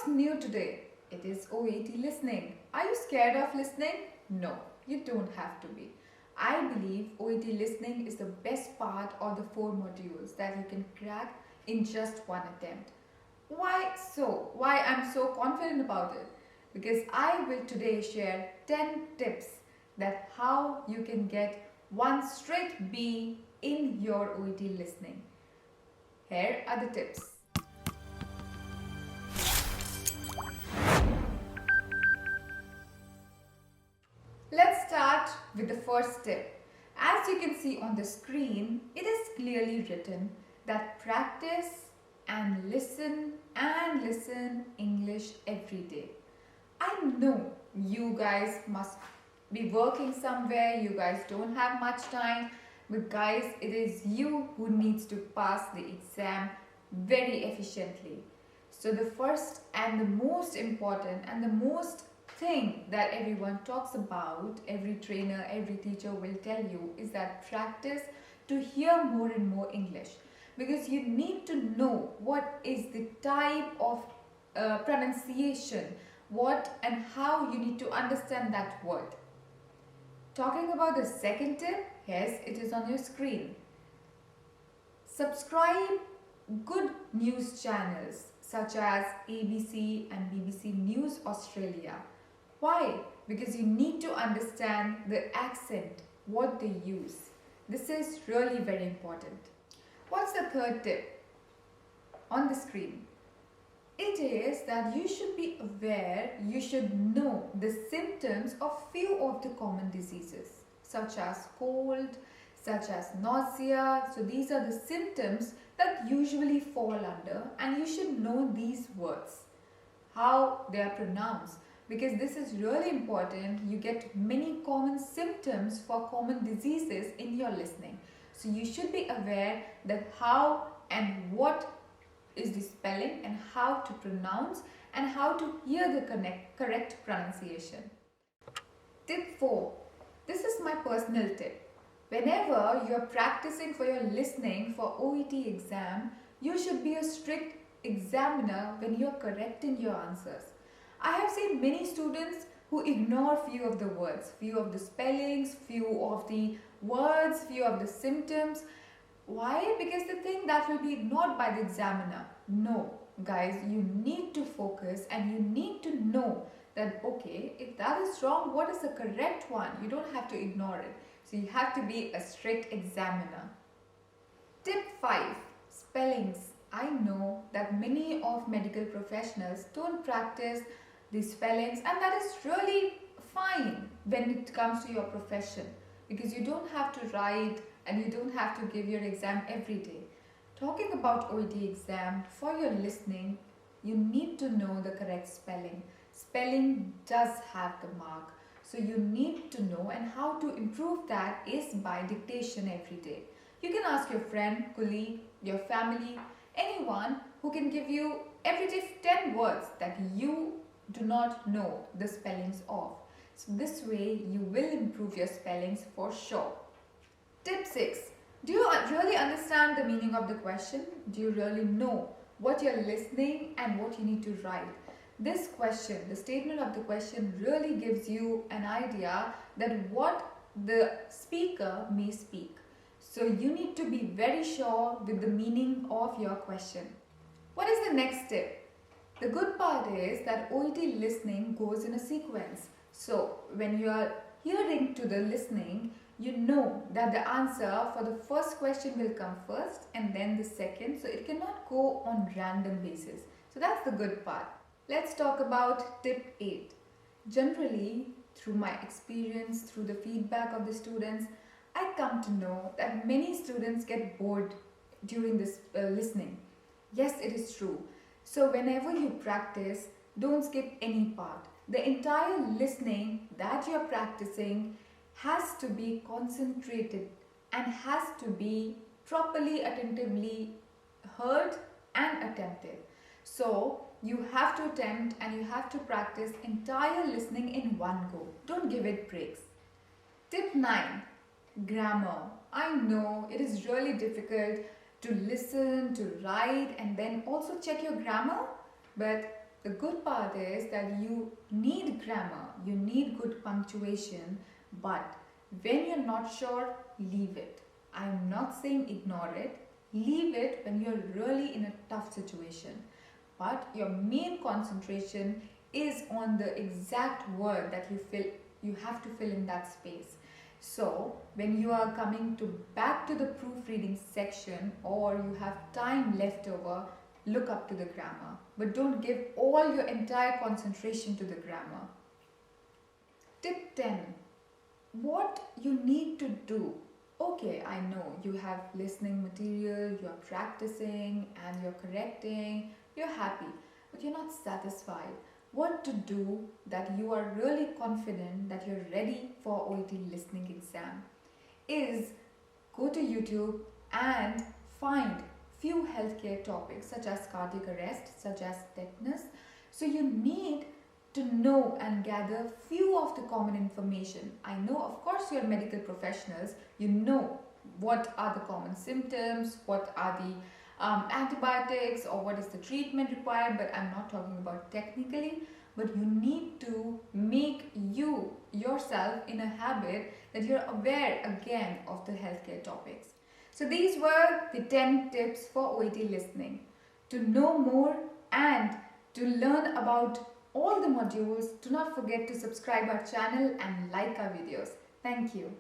what's new today? It is OET Listening. Are you scared of listening? No, you don't have to be. I believe OET Listening is the best part of the 4 modules that you can crack in just one attempt. Why so? Why I'm so confident about it? Because I will today share 10 tips that how you can get one straight B in your OET Listening. Here are the tips. Let's start with the first tip. As you can see on the screen, it is clearly written that practice and listen English every day. I know you guys must be working somewhere, you guys don't have much time, but guys, it is you who needs to pass the exam very efficiently. So the first and the most important and the most thing that everyone talks about, every trainer, every teacher will tell you, is that practice to hear more and more English, because you need to know what is the type of pronunciation, what and how you need to understand that word. Talking about the second tip, yes, it is on your screen. Subscribe good news channels such as ABC and BBC News Australia. Why? Because you need to understand the accent, what they use. This is really very important. What's the third tip? On the screen. It is that you should be aware, you should know the symptoms of few of the common diseases such as cold, such as nausea. So these are the symptoms that usually fall under, and you should know these words, how they are pronounced, because this is really important. You get many common symptoms for common diseases in your listening. So you should be aware that how and what is the spelling and how to pronounce and how to hear the correct pronunciation. Tip 4. This is my personal tip. Whenever you are practicing for your listening for OET exam, you should be a strict examiner when you are correcting your answers. I have seen many students who ignore few of the words, few of the spellings, few of the words, few of the symptoms. Why? Because they think that will be ignored by the examiner. No, guys, you need to focus and you need to know that, okay, if that is wrong, what is the correct one? You don't have to ignore it. So you have to be a strict examiner. Tip 5. Spellings. I know that many of medical professionals don't practice the spellings, and that is really fine when it comes to your profession, because you don't have to write and you don't have to give your exam every day. Talking about OET exam, for your listening, you need to know the correct spelling. Spelling does have the mark. So you need to know, and how to improve that is by dictation every day. You can ask your friend, colleague, your family, anyone who can give you every day 10 words that you do not know the spellings of. So this way you will improve your spellings for sure. Tip 6. Do you really understand the meaning of the question? Do you really know what you're listening and what you need to write? This question, the statement of the question, really gives you an idea that what the speaker may speak. So you need to be very sure with the meaning of your question. What is the next tip? The good part is that OET listening goes in a sequence. So when you are hearing to the listening, you know that the answer for the first question will come first and then the second. So it cannot go on random basis. So that's the good part. Let's talk about tip 8. Generally, through my experience, through the feedback of the students, I come to know that many students get bored during this listening. Yes, it is true. So whenever you practice, don't skip any part. The entire listening that you're practicing has to be concentrated and has to be properly, attentively heard and attentive. So you have to attempt and you have to practice entire listening in one go. Don't give it breaks. Tip 9. Grammar. I know it is really difficult to listen, to write and then also check your grammar, but The good part is that you need grammar, you need good punctuation, but when you're not sure, leave it. I'm not saying ignore it, leave it when you're really in a tough situation. But your main concentration is on the exact word that you have to fill in that space. So when you are coming to back to the proofreading section or you have time left over, look up to the grammar, but don't give all your entire concentration to the grammar. Tip 10. What you need to do. Okay, I know you have listening material, you're practicing and you're correcting, you're happy, but you're not satisfied. What to do that you are really confident that you're ready for OET listening exam is go to YouTube and find few healthcare topics such as cardiac arrest, such as tetanus. So you need to know and gather few of the common information. I know, of course, you're medical professionals, you know what are the common symptoms, what are the antibiotics or what is the treatment required, but I'm not talking about technically, but you need to make yourself in a habit that you're aware again of the healthcare topics. So these were the 10 tips for OET listening. To know more and to learn about all the modules, do not forget to subscribe our channel and like our videos. Thank you.